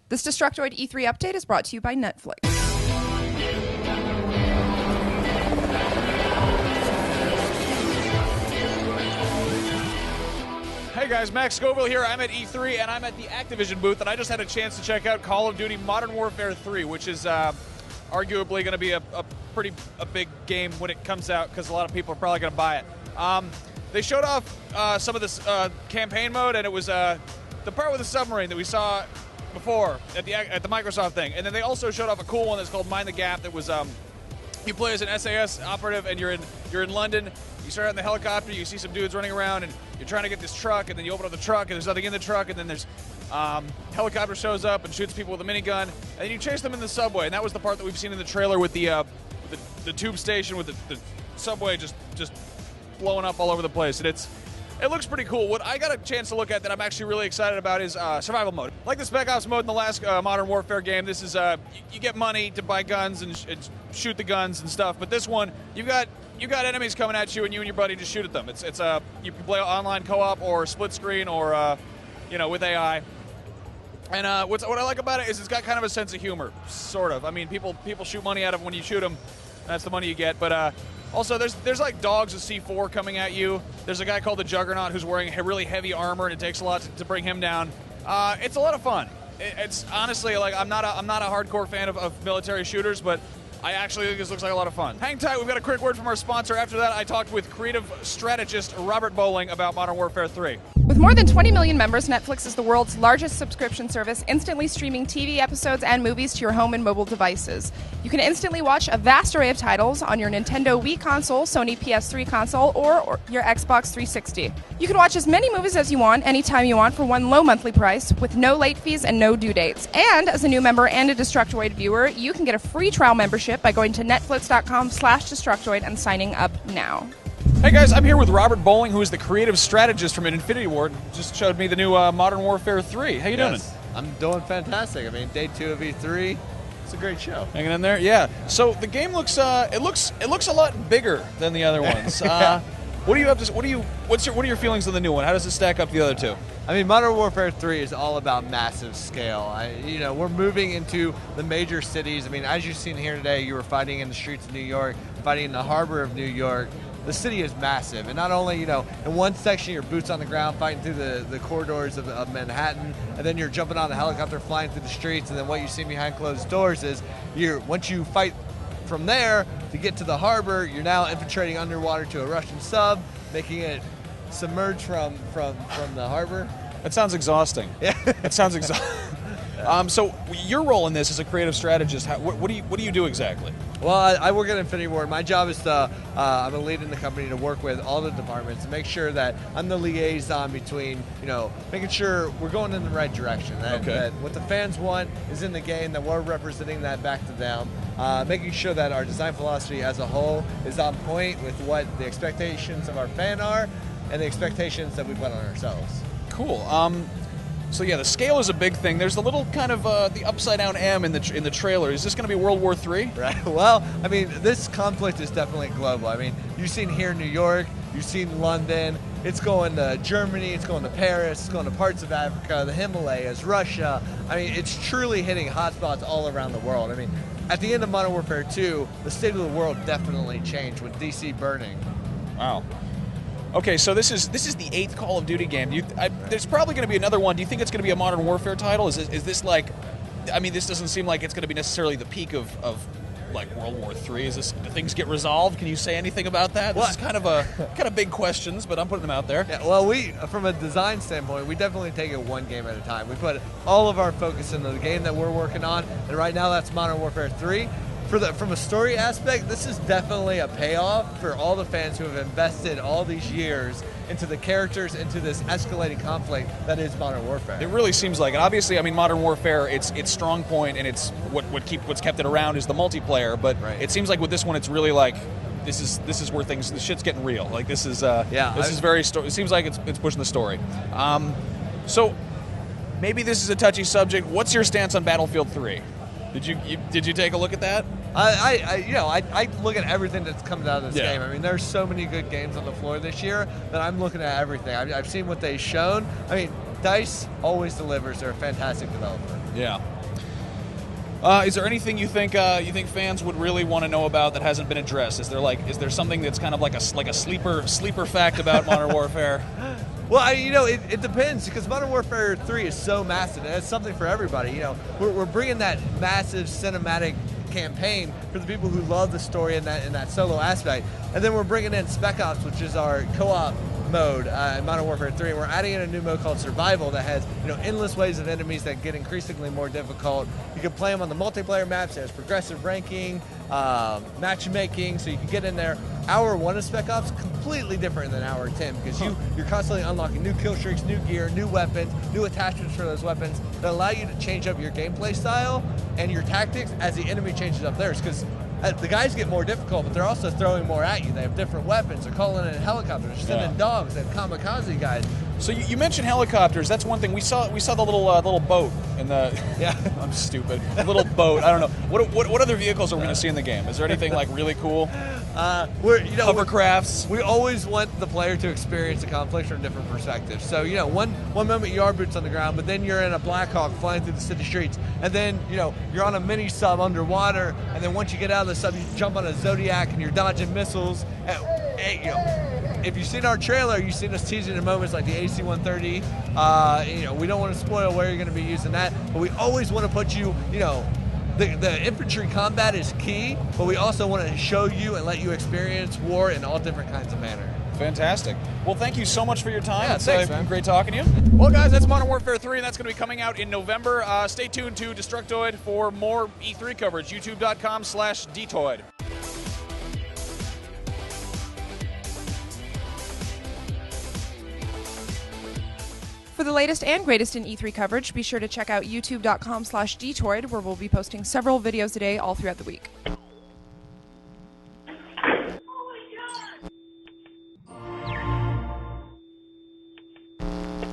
This Destructoid E3 update is brought to you by Netflix. Hey guys, Max Scoville here. I'm at E3 and I'm at the Activision booth, and I just had a chance to check out Call of Duty Modern Warfare 3, which is arguably going to be a big game when it comes out, because a lot of people are probably going to buy it. They showed off some of this campaign mode, and it was the part with the submarine that we saw before at the Microsoft thing, and then they also showed off a cool one that's called Mind the Gap. That was you play as an SAS operative, and you're in London. You start out in the helicopter, you see some dudes running around, and you're trying to get this truck, and then you open up the truck, and there's nothing in the truck, and then there's helicopter shows up and shoots people with a minigun, and then you chase them in the subway, and that was the part that we've seen in the trailer with the tube station with the subway just blowing up all over the place, and it looks pretty cool. What I got a chance to look at that I'm actually really excited about is survival mode. Like the Spec Ops mode in the last Modern Warfare game, this is you get money to buy guns and shoot the guns and stuff. But this one, you've got enemies coming at you, and you and your buddy just shoot at them. It's you can play online co-op or split screen or with AI. And what I like about it is it's got kind of a sense of humor, sort of. I mean, people shoot money out of when you shoot them. That's the money you get, but. Also, there's like dogs of C4 coming at you. There's a guy called the Juggernaut who's wearing really heavy armor, and it takes a lot to bring him down. It's a lot of fun. It's honestly, like, I'm not a hardcore fan of military shooters, but I actually think this looks like a lot of fun. Hang tight, we've got a quick word from our sponsor. After that, I talked with creative strategist Robert Bowling about Modern Warfare 3. With more than 20 million members, Netflix is the world's largest subscription service, instantly streaming TV episodes and movies to your home and mobile devices. You can instantly watch a vast array of titles on your Nintendo Wii console, Sony PS3 console, or your Xbox 360. You can watch as many movies as you want, anytime you want, for one low monthly price, with no late fees and no due dates. And as a new member and a Destructoid viewer, you can get a free trial membership by going to netflix.com/Destructoid and signing up now. Hey guys, I'm here with Robert Bowling, who is the creative strategist from Infinity Ward. Just showed me the new Modern Warfare 3. How you doing? I'm doing fantastic. I mean, day 2 of E3. It's a great show. Hanging in there, yeah. So the game looks it looks a lot bigger than the other ones. What are your feelings on the new one? How does it stack up to the other two? I mean, Modern Warfare 3 is all about massive scale. We're moving into the major cities. I mean, as you've seen here today, you were fighting in the streets of New York, fighting in the harbor of New York. The city is massive, and not only, in one section you're boots on the ground fighting through the corridors of Manhattan, and then you're jumping on a helicopter flying through the streets, and then what you see behind closed doors is once you fight from there to get to the harbor, you're now infiltrating underwater to a Russian sub, making it submerge from the harbor. That sounds exhausting. Yeah. That sounds exhausting. So your role in this as a creative strategist, what do you do exactly? Well, I work at Infinity Ward. My job is I'm a lead in the company to work with all the departments and make sure that I'm the liaison between, making sure we're going in the right direction. That what the fans want is in the game, that we're representing that back to them. Making sure that our design philosophy as a whole is on point with what the expectations of our fan are and the expectations that we put on ourselves. Cool. So yeah, the scale is a big thing. There's a little kind of the upside down M in the trailer. Is this going to be World War III? Right. Well, I mean, this conflict is definitely global. I mean, you've seen here in New York, you've seen London. It's going to Germany. It's going to Paris. It's going to parts of Africa, the Himalayas, Russia. I mean, it's truly hitting hotspots all around the world. I mean, at the end of Modern Warfare 2, the state of the world definitely changed with DC burning. Wow. Okay, so this is the 8th Call of Duty game. There's probably going to be another one. Do you think it's going to be a Modern Warfare title? Is this like, I mean, this doesn't seem like it's going to be necessarily the peak of like World War III. Do things get resolved? Can you say anything about that? This is kind of big questions, but I'm putting them out there. Yeah, well, from a design standpoint, we definitely take it one game at a time. We put all of our focus into the game that we're working on, and right now that's Modern Warfare 3. From a story aspect, this is definitely a payoff for all the fans who have invested all these years into the characters, into this escalating conflict that is Modern Warfare. It really seems like it. Obviously, I mean, Modern Warfare, its strong point and it's what's kept it around is the multiplayer. But It seems like with this one, it's really like this is where the shit's getting real. Like this is very. It seems like it's pushing the story. So maybe this is a touchy subject. What's your stance on Battlefield 3? Did you take a look at that? I look at everything that's coming out of this Yeah. game. I mean, there's so many good games on the floor this year that I'm looking at everything. I've seen what they've shown. I mean, DICE always delivers. They're a fantastic developer. Yeah. Is there anything you think fans would really want to know about that hasn't been addressed? Is there something that's kind of like a sleeper fact about Modern Warfare? Well, it depends, because Modern Warfare 3 is so massive, and it's something for everybody. We're bringing that massive cinematic campaign for the people who love the story and that solo aspect, and then we're bringing in Spec Ops, which is our co-op mode in Modern Warfare 3, and we're adding in a new mode called Survival that has endless waves of enemies that get increasingly more difficult. You can play them on the multiplayer maps. There's progressive ranking, matchmaking, so you can get in there. Hour 1 of Spec Ops completely different than Hour 10, because you're constantly unlocking new kill streaks, new gear, new weapons, new attachments for those weapons that allow you to change up your gameplay style and your tactics as the enemy changes up theirs, because the guys get more difficult, but they're also throwing more at you. They have different weapons. They're calling in helicopters, sending dogs, and kamikaze guys. So you mentioned helicopters. That's one thing. We saw the little boat in the. Yeah, I'm stupid. A little boat. I don't know. What other vehicles are we going to see in the game? Is there anything like really cool? Hovercrafts. We always want the player to experience the conflict from different perspectives. So one moment you are boots on the ground, but then you're in a Blackhawk flying through the city streets, and then you're on a mini sub underwater, and then once you get out of the sub, you jump on a Zodiac and you're dodging missiles. If you've seen our trailer, you've seen us teasing in moments like the AC-130. We don't want to spoil where you're going to be using that, but we always want to put you, the infantry combat is key, but we also want to show you and let you experience war in all different kinds of manner. Fantastic. Well, thank you so much for your time. Yeah, thanks, been man. great talking to you. Well, guys, that's Modern Warfare 3, and that's going to be coming out in November. Stay tuned to Destructoid for more E3 coverage. YouTube.com/Detoid. For the latest and greatest in E3 coverage, be sure to check out youtube.com/Detoid, where we'll be posting several videos a day all throughout the week.